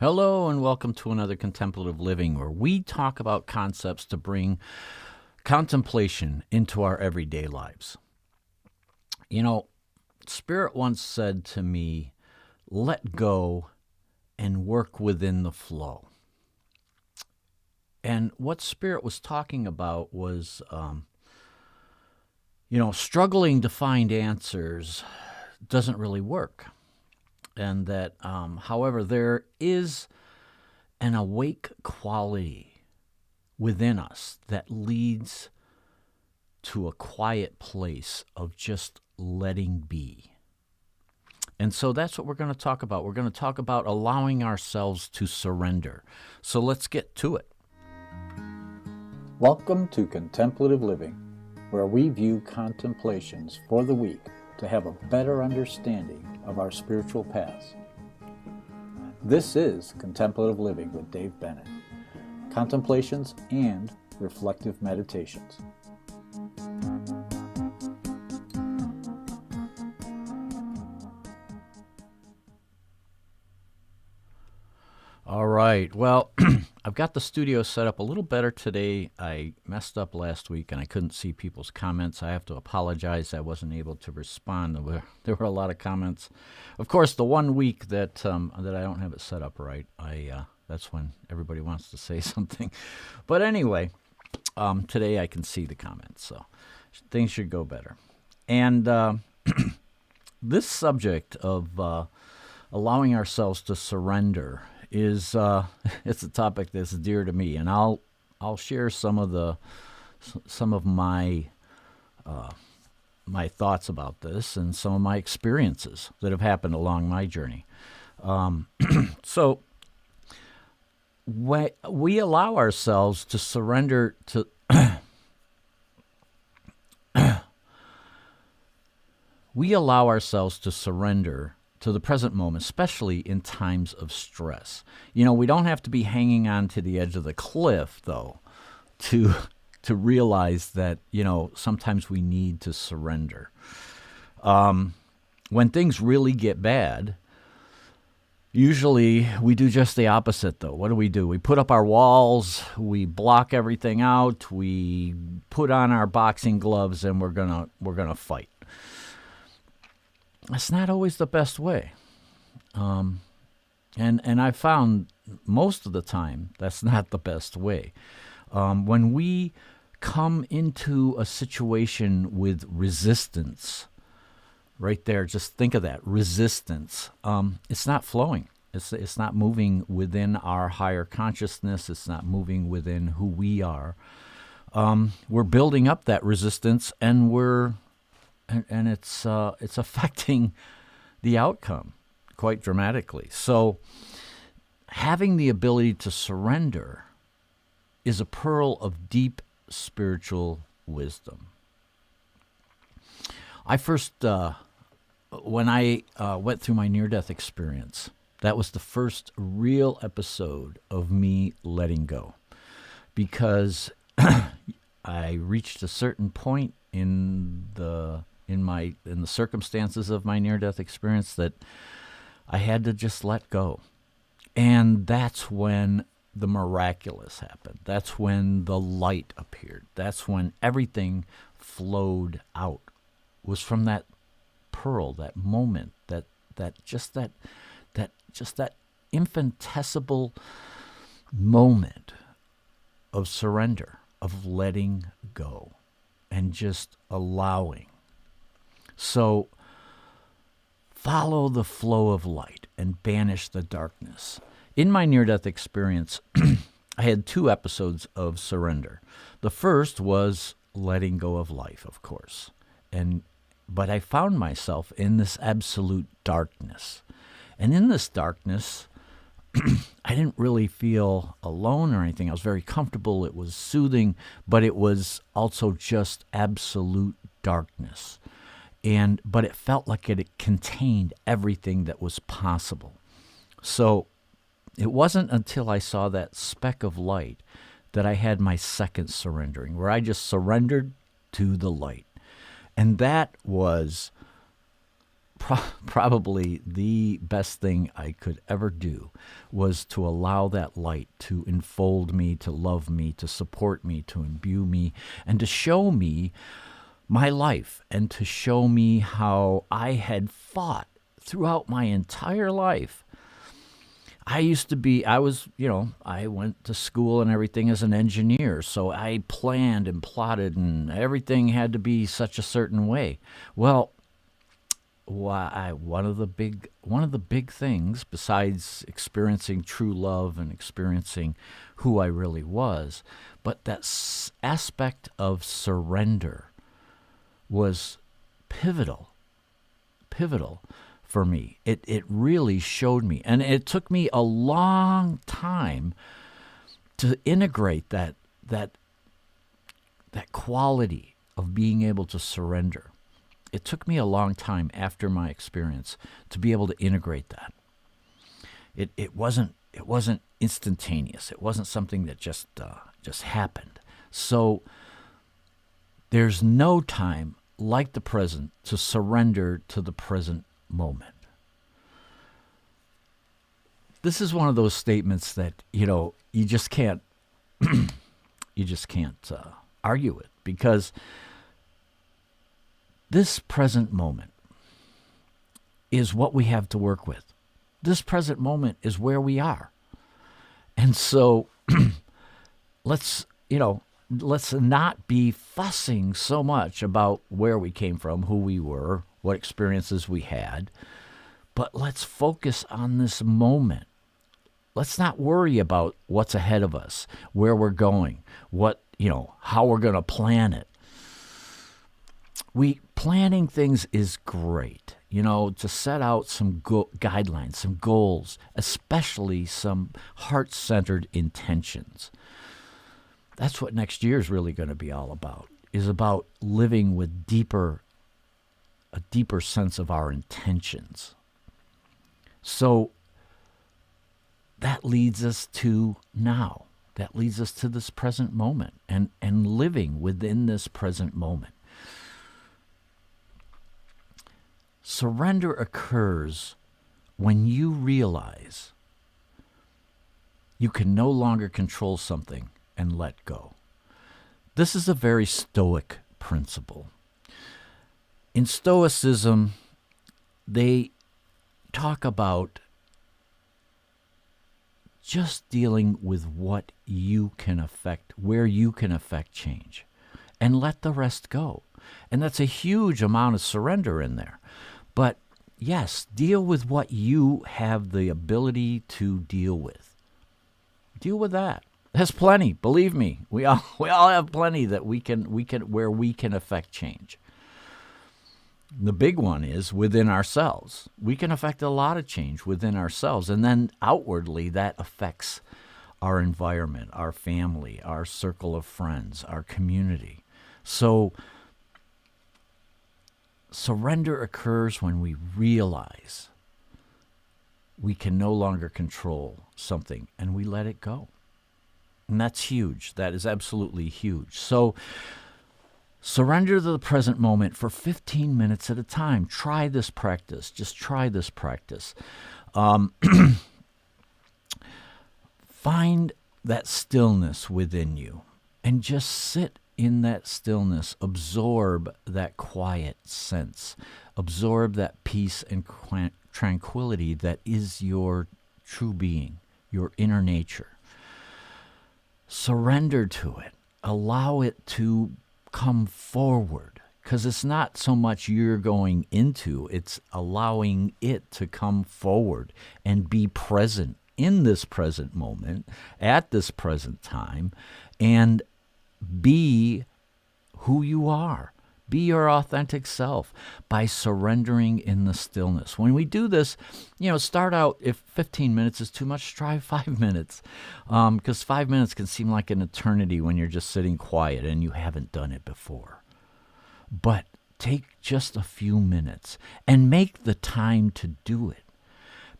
Hello and welcome to another Contemplative Living, where we talk about concepts to bring contemplation into our everyday lives. You know, Spirit once said to me, let go and work within the flow. And what Spirit was talking about was, struggling to find answers doesn't really work. And that, however, there is an awake quality within us that leads to a quiet place of just letting be. And so that's what we're going to talk about. We're going to talk about allowing ourselves to surrender. So let's get to it. Welcome to Contemplative Living, where we view contemplations for the week to have a better understanding of our spiritual paths. This is Contemplative Living with Dave Bennett, contemplations and reflective meditations. All right. Well, I've got the studio set up a little better today. I messed up last week and I couldn't see people's comments. I have to apologize. I wasn't able to respond. There were a lot of comments. Of course, the one week that I don't have it set up right, that's when everybody wants to say something. But anyway, today I can see the comments, so things should go better. And this subject of allowing ourselves to surrender is it's a topic that's dear to me, and I'll share some of my my thoughts about this and some of my experiences that have happened along my journey. So we allow ourselves to surrender to we allow ourselves to surrender to the present moment, especially in times of stress. We don't have to be hanging on to the edge of the cliff, though, to realize that, sometimes we need to surrender. When things really get bad, usually we do just the opposite, though. What do? We put up our walls, we block everything out, we put on our boxing gloves, and we're gonna fight. That's not always the best way. And I found most of the time that's not the best way. When we come into a situation with resistance, right there, just think of that, resistance. It's not flowing. It's not moving within our higher consciousness. It's not moving within who we are. We're building up that resistance, and it's affecting the outcome quite dramatically. So having the ability to surrender is a pearl of deep spiritual wisdom. I first, when I went through my near-death experience, that was the first real episode of me letting go, because I reached a certain point in the circumstances of my near-death experience that I had to just let go. And that's when the miraculous happened. That's when the light appeared. That's when everything flowed out. It was from that pearl, that moment, that infinitesimal moment of surrender, of letting go, and just allowing. So follow the flow of light and banish the darkness. In my near-death experience, I had 2 episodes of surrender. The first was letting go of life, of course. But I found myself in this absolute darkness. And in this darkness, I didn't really feel alone or anything. I was very comfortable. It was soothing, but it was also just absolute darkness. But it felt like it contained everything that was possible. So it wasn't until I saw that speck of light that I had my second surrendering, where I just surrendered to the light. And that was probably the best thing I could ever do was to allow that light to enfold me, to love me, to support me, to imbue me, and to show me my life, and to show me how I had fought throughout my entire life. I went to school and everything as an engineer, so I planned and plotted, and everything had to be such a certain way. Well, one of the big things, besides experiencing true love and experiencing who I really was, but that aspect of surrender was pivotal for me. It really showed me, and it took me a long time to integrate that quality of being able to surrender. It took me a long time after my experience to be able to integrate that. It wasn't instantaneous. It wasn't something that just happened. So there's no time like the present to surrender to the present moment. This is one of those statements that you just can't argue with, because this present moment is what we have to work with. This present moment is where we are. And so let's not be fussing so much about where we came from, who we were, what experiences we had, but let's focus on this moment. Let's not worry about what's ahead of us, where we're going, how we're going to plan it. Planning things is great, to set out some guidelines, some goals, especially some heart-centered intentions. That's what next year is really going to be all about, is about living with a deeper sense of our intentions. So that leads us to now. That leads us to this present moment and living within this present moment. Surrender occurs when you realize you can no longer control something and let go. This is a very Stoic principle. In Stoicism, they talk about just dealing with what you can affect, where you can affect change, and let the rest go. And that's a huge amount of surrender in there. But yes, deal with what you have the ability to deal with. Deal with that. There's plenty, believe me. We all have plenty that we can where we can affect change. The big one is within ourselves. We can affect a lot of change within ourselves, and then outwardly that affects our environment, our family, our circle of friends, our community. So surrender occurs when we realize we can no longer control something and we let it go. And that's huge. That is absolutely huge. So surrender to the present moment for 15 minutes at a time. Try this practice. Just try this practice. Find that stillness within you and just sit in that stillness. Absorb that quiet sense. Absorb that peace and tranquility that is your true being, your inner nature. Surrender to it. Allow it to come forward, because it's not so much you're going into, it's allowing it to come forward and be present in this present moment, at this present time, and be who you are. Be your authentic self by surrendering in the stillness. When we do this, start out, if 15 minutes is too much, try 5 minutes. Because 5 minutes can seem like an eternity when you're just sitting quiet and you haven't done it before. But take just a few minutes and make the time to do it.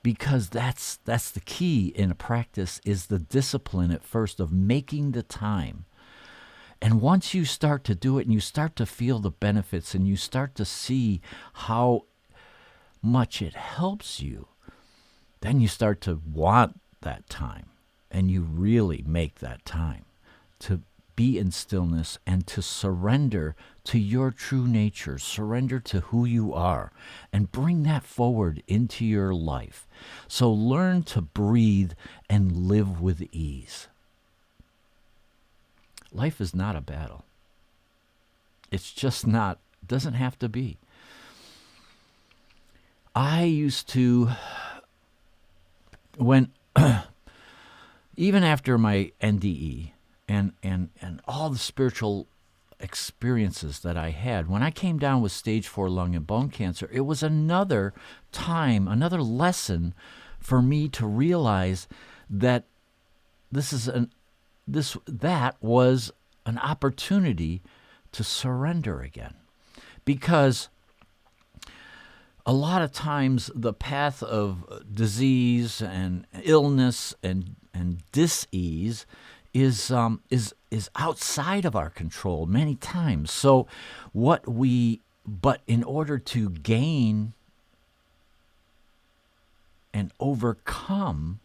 Because that's the key in a practice, is the discipline at first of making the time. And once you start to do it and you start to feel the benefits and you start to see how much it helps you, then you start to want that time, and you really make that time to be in stillness and to surrender to your true nature, surrender to who you are, and bring that forward into your life. So learn to breathe and live with ease. Life is not a battle. It's just not, doesn't have to be. I used to, when, even after my NDE and all the spiritual experiences that I had, when I came down with stage 4 lung and bone cancer, it was another time, another lesson for me to realize that that was an opportunity to surrender again. Because a lot of times the path of disease and illness and dis-ease is outside of our control many times. So but in order to gain and overcome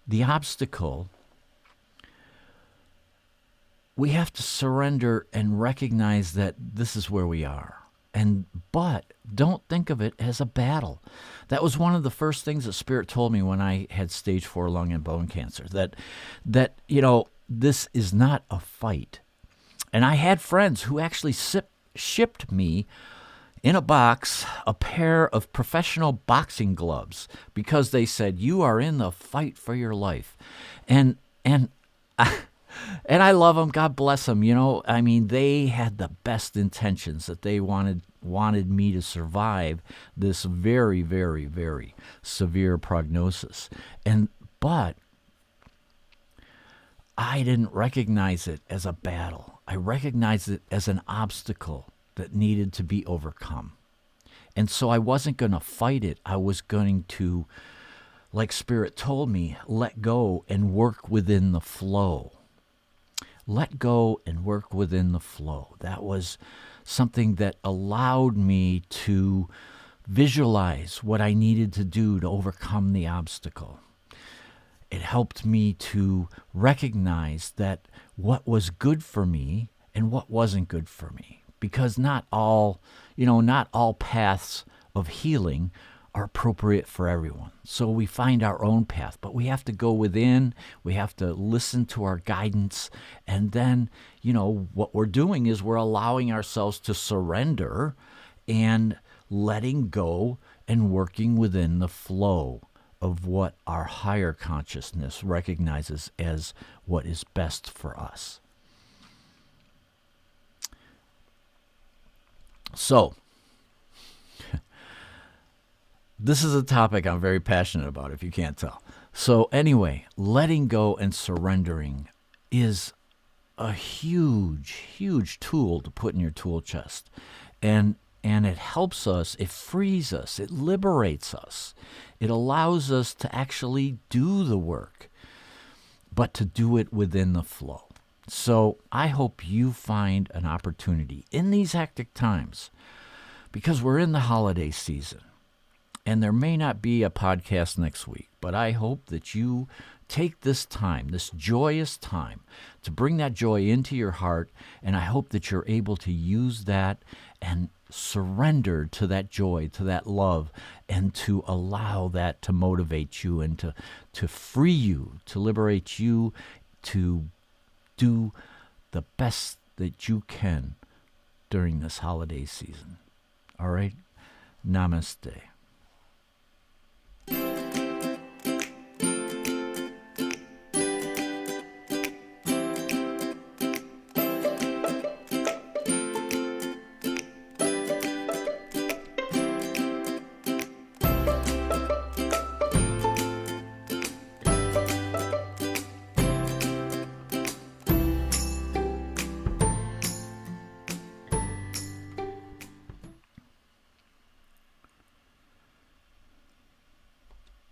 the obstacle, we have to surrender and recognize that this is where we are. But don't think of it as a battle. That was one of the first things that Spirit told me when I had stage 4 lung and bone cancer, that this is not a fight. And I had friends who actually shipped me in a box a pair of professional boxing gloves because they said, you are in the fight for your life. And I love them. God bless them. I mean, they had the best intentions, that they wanted me to survive this very, very, very severe prognosis. But I didn't recognize it as a battle. I recognized it as an obstacle that needed to be overcome. And so I wasn't going to fight it. I was going to, like Spirit told me, let go and work within the flow. Let go and work within the flow. That was something that allowed me to visualize what I needed to do to overcome the obstacle. It helped me to recognize that what was good for me and what wasn't good for me. Because not all paths of healing are appropriate for everyone. So we find our own path, but we have to go within, we have to listen to our guidance, and then, what we're doing is we're allowing ourselves to surrender and letting go and working within the flow of what our higher consciousness recognizes as what is best for us. So, this is a topic I'm very passionate about, if you can't tell. So anyway, letting go and surrendering is a huge, huge tool to put in your tool chest. And it helps us, it frees us, it liberates us. It allows us to actually do the work, but to do it within the flow. So I hope you find an opportunity in these hectic times, because we're in the holiday season. And there may not be a podcast next week, but I hope that you take this time, this joyous time, to bring that joy into your heart. And I hope that you're able to use that and surrender to that joy, to that love, and to allow that to motivate you and to free you, to liberate you, to do the best that you can during this holiday season. All right? Namaste.